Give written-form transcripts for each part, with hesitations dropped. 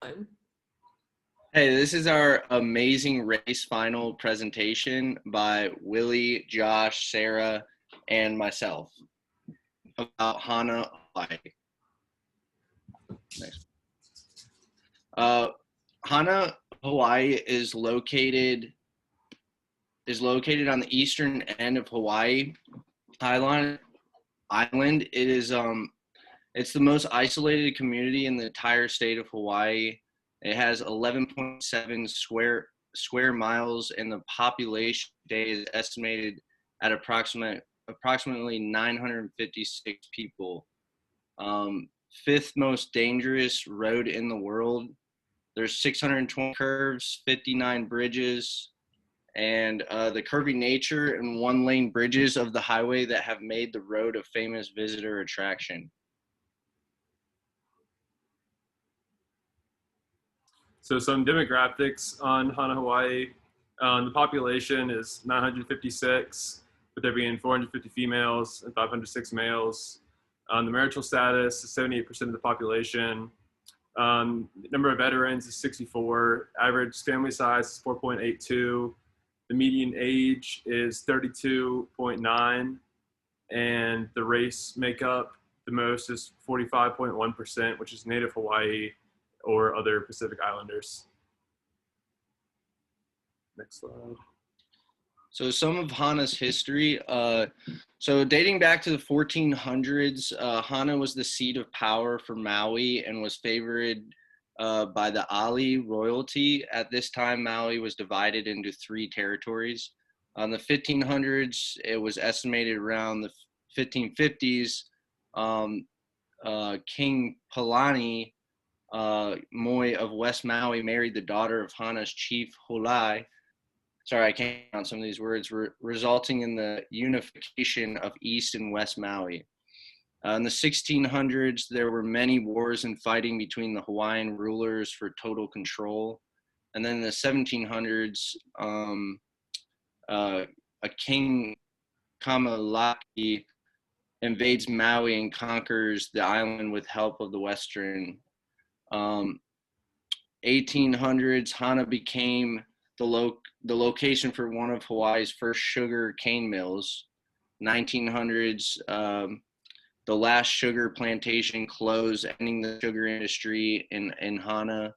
time. Hey, this is our amazing race final presentation by Willie, Josh, Sara, and myself about Hana, Hawaii. Next. Hana, Hawaii is located on the eastern end of Hawaii Island. It is it's the most isolated community in the entire state of Hawaii. It has 11.7 square miles, and the population today is estimated at approximately 956 people. Fifth most dangerous road in the world. There's 620 curves, 59 bridges, and the curvy nature and one-lane bridges of the highway that have made the road a famous visitor attraction. So some demographics on Hana, Hawaii. The population is 956, with there being 450 females and 506 males. The marital status is 78% of the population. Number of veterans is 64. Average family size is 4.82. The median age is 32.9. And the race makeup, the most is 45.1%, which is Native Hawaii or other Pacific Islanders. Next slide. So some of Hana's history. So dating back to the 1400s, Hana was the seat of power for Maui and was favored by the Ali royalty. At this time, Maui was divided into 3 territories. On the 1500s, it was estimated around the 1550s, King Palani Moi of West Maui married the daughter of Hana's chief Holai. Sorry, I can't pronounce some of these words, resulting in the unification of East and West Maui. In the 1600s, there were many wars and fighting between the Hawaiian rulers for total control. And then in the 1700s, a king, Kamalaki, invades Maui and conquers the island with help of the Western. 1800s, Hana became the location for one of Hawaii's first sugar cane mills. 1900s, the last sugar plantation closed, ending the sugar industry in Hana.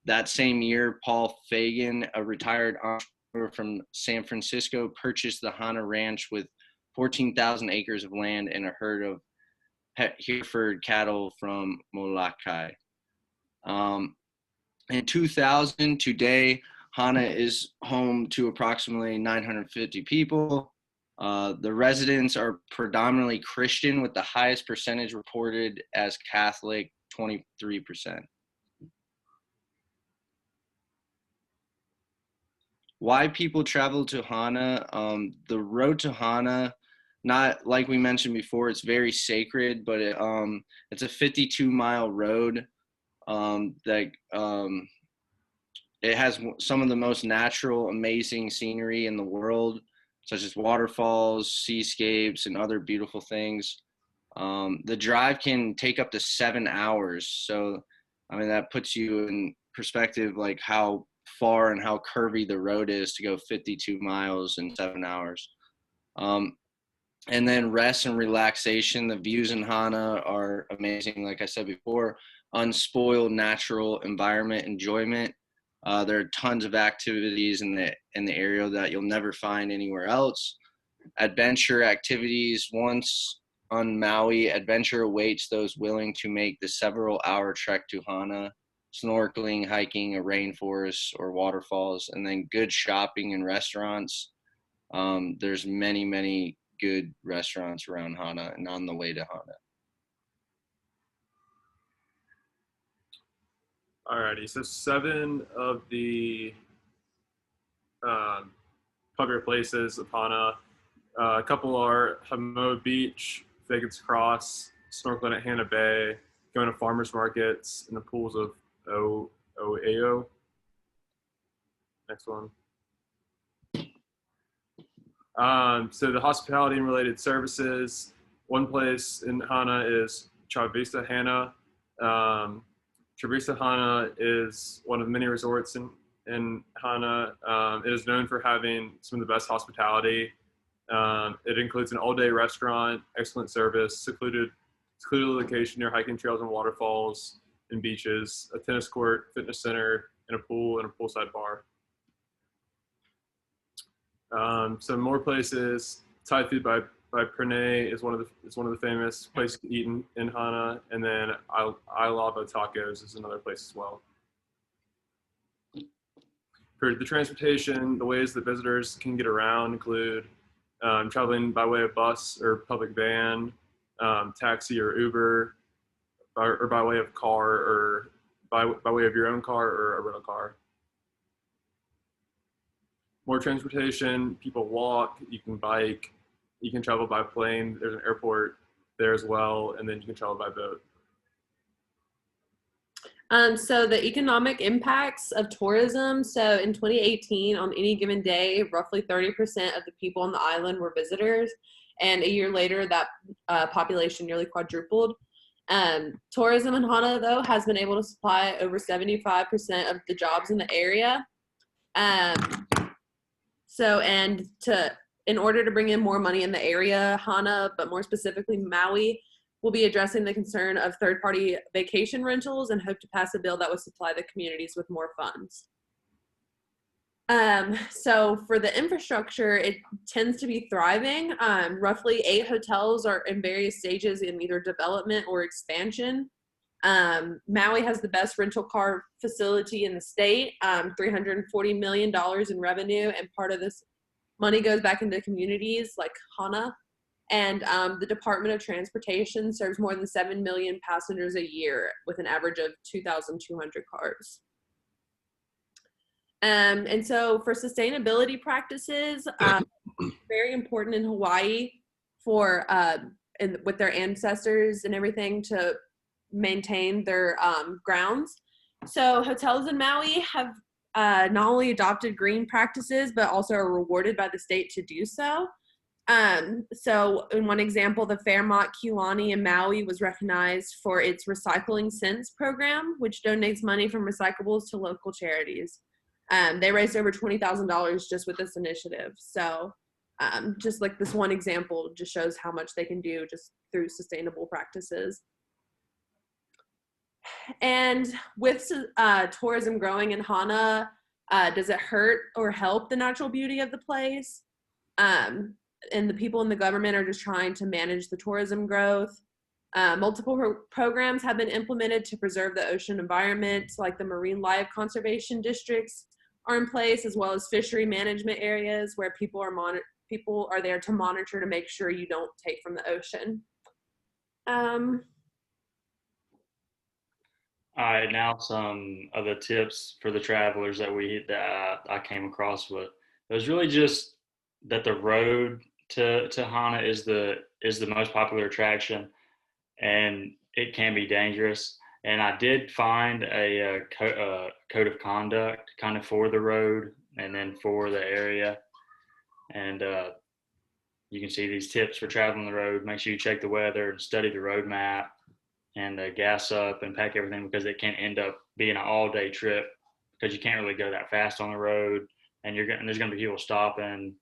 That same year, Paul Fagan, a retired entrepreneur from San Francisco, purchased the Hana Ranch with 14,000 acres of land and a herd of Hereford cattle from Molokai. In 2000, today, Hana is home to approximately 950 people. The residents are predominantly Christian, with the highest percentage reported as Catholic, 23%. Why people travel to Hana? The road to Hana, not like we mentioned before, it's very sacred, but it's a 52-mile road that it has some of the most natural, amazing scenery in the world, such as waterfalls, seascapes, and other beautiful things. The drive can take up to 7 hours. So, I mean, that puts you in perspective, like how far and how curvy the road is to go 52 miles in 7 hours. And then rest and relaxation. The views in Hana are amazing. Like I said before, unspoiled natural environment enjoyment. There are tons of activities in the area that you'll never find anywhere else. Adventure activities. Once on Maui, adventure awaits those willing to make the several-hour trek to Hana, snorkeling, hiking a rainforest or waterfalls, and then good shopping and restaurants. There's many good restaurants around Hana and on the way to Hana. Alrighty, so 7 of the popular places of Hana. A couple are Hamoa Beach, Fagan's Cross, snorkeling at Hana Bay, going to farmers markets, and the pools of Oeo. Next one. So the hospitality and related services. One place in Hana is Chao Vista Hana. Trabisa Hana is one of many resorts in Hana. It is known for having some of the best hospitality. It includes an all-day restaurant, excellent service, secluded location near hiking trails and waterfalls and beaches, a tennis court, fitness center, and a pool and a poolside bar. Some more places. Thai food by Pranay is one of the famous places to eat in Hana, and then I Lava Tacos is another place as well. For the transportation, the ways that visitors can get around include traveling by way of bus or public van, taxi or Uber, or by way of car, or by way of your own car or a rental car. More transportation, people walk, you can bike, you can travel by plane, there's an airport there as well, and then you can travel by boat. So the economic impacts of tourism. So in 2018, on any given day, roughly 30% of the people on the island were visitors. And a year later, that population nearly quadrupled. Tourism in Hana, though, has been able to supply over 75% of the jobs in the area. In order to bring in more money in the area, Hana, but more specifically Maui, will be addressing the concern of third-party vacation rentals and hope to pass a bill that would supply the communities with more funds. So for the infrastructure, it tends to be thriving. Roughly 8 hotels are in various stages in either development or expansion. Maui has the best rental car facility in the state, $340 million in revenue, and part of this money goes back into communities like Hana. And the Department of Transportation serves more than 7 million passengers a year with an average of 2,200 cars. And so for sustainability practices, very important in Hawaii for with their ancestors and everything to maintain their grounds. So hotels in Maui have not only adopted green practices, but also are rewarded by the state to do so. So in one example, the Fairmont Kiwani in Maui was recognized for its Recycling Cents program, which donates money from recyclables to local charities. They raised over $20,000 just with this initiative. So just like this one example just shows how much they can do just through sustainable practices. And with tourism growing in Hana, does it hurt or help the natural beauty of the place? And the people in the government are just trying to manage the tourism growth. Multiple programs have been implemented to preserve the ocean environment, like the marine life conservation districts are in place, as well as fishery management areas where people are there to monitor to make sure you don't take from the ocean. All right, now some of the tips for the travelers that I came across with. It was really just that the road to Hana is the most popular attraction, and it can be dangerous. And I did find a code of conduct kind of for the road and then for the area. And you can see these tips for traveling the road. Make sure you check the weather and study the road map, and gas up and pack everything, because it can end up being an all-day trip because you can't really go that fast on the road, and there's going to be people stopping,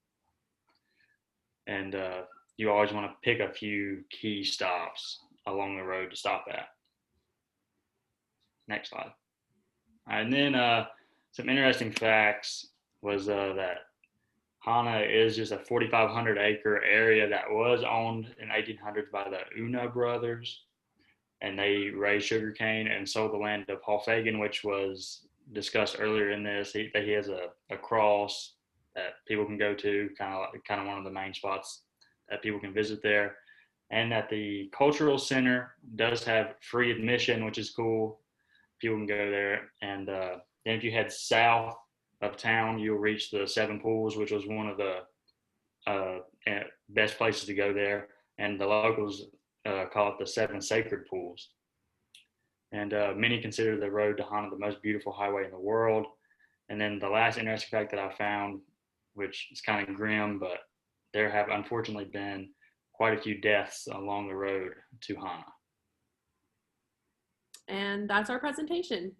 and you always want to pick a few key stops along the road to stop at. Next slide. All right, and then some interesting facts was that Hana is just a 4,500 acre area that was owned in 1800s by the Una brothers, and they raised sugarcane and sold the land to Paul Fagan, which was discussed earlier in this. He has a cross that people can go to, kind of one of the main spots that people can visit there. And that the cultural center does have free admission, which is cool. People can go there. And then if you head south of town, you'll reach the 7 Pools, which was one of the best places to go there. And the locals call it the 7 Sacred Pools. And many consider the road to Hana the most beautiful highway in the world. And then the last interesting fact that I found, which is kind of grim, but there have unfortunately been quite a few deaths along the road to Hana. And that's our presentation.